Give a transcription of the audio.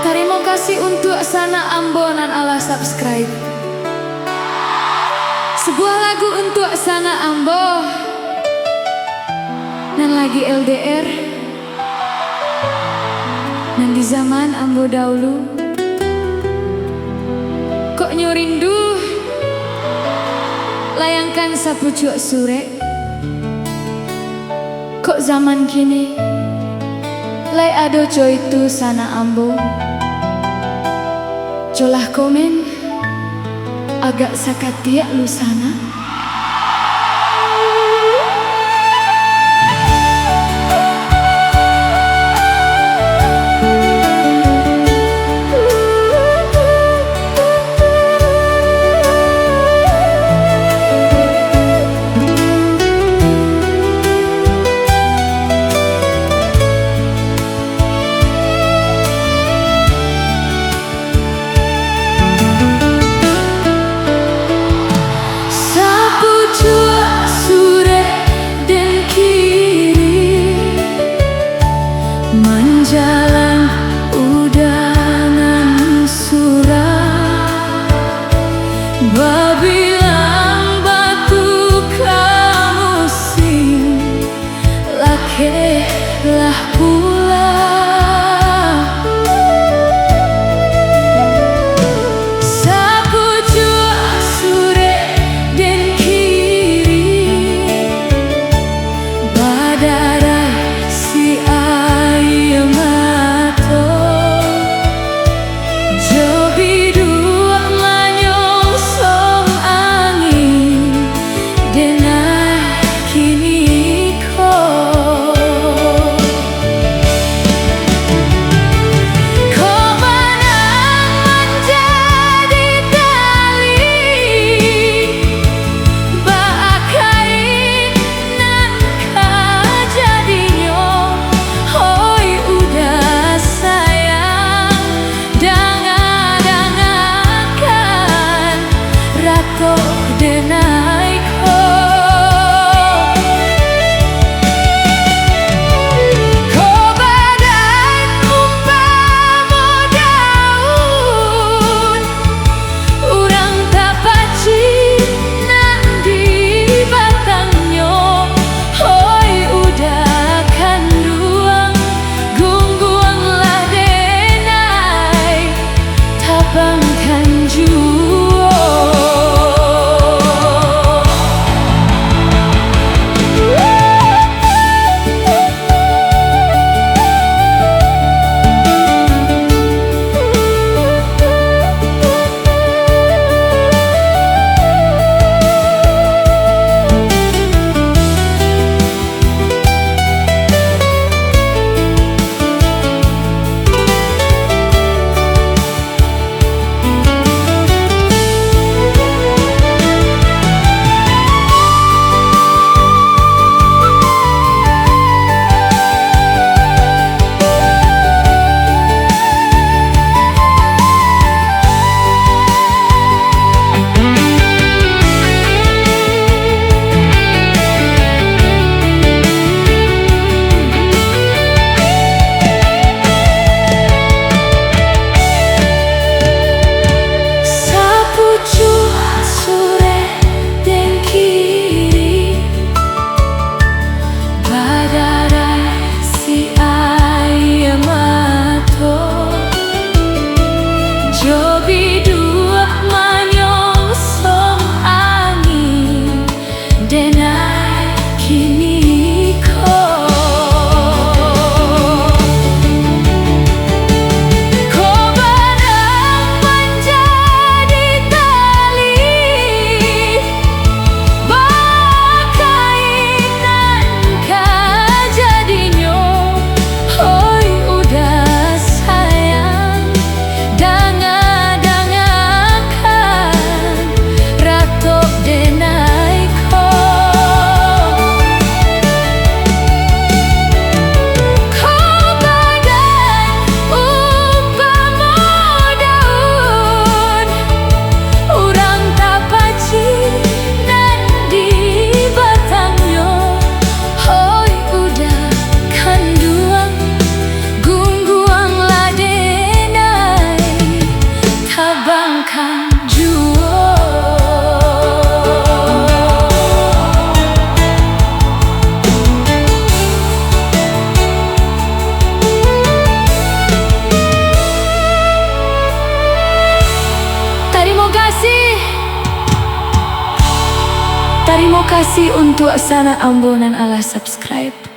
Terima kasih untuk Sana Ambo nan Allah subscribe. Sebuah lagu untuk Sana Ambo nan lagi LDR, nan di zaman Ambo dahulu kok nyurindu layangkan sapucuk sore. Kok zaman kini lay ado coy itu Sana Ambo. Colah komen agak sakatiak lu sana. Menjalan udangan surah, babilang batu kamusim lake lah pula. Sapucuk sore den kiri badarai si Terima kasih untuk Sana Ambon dan ala subscribe.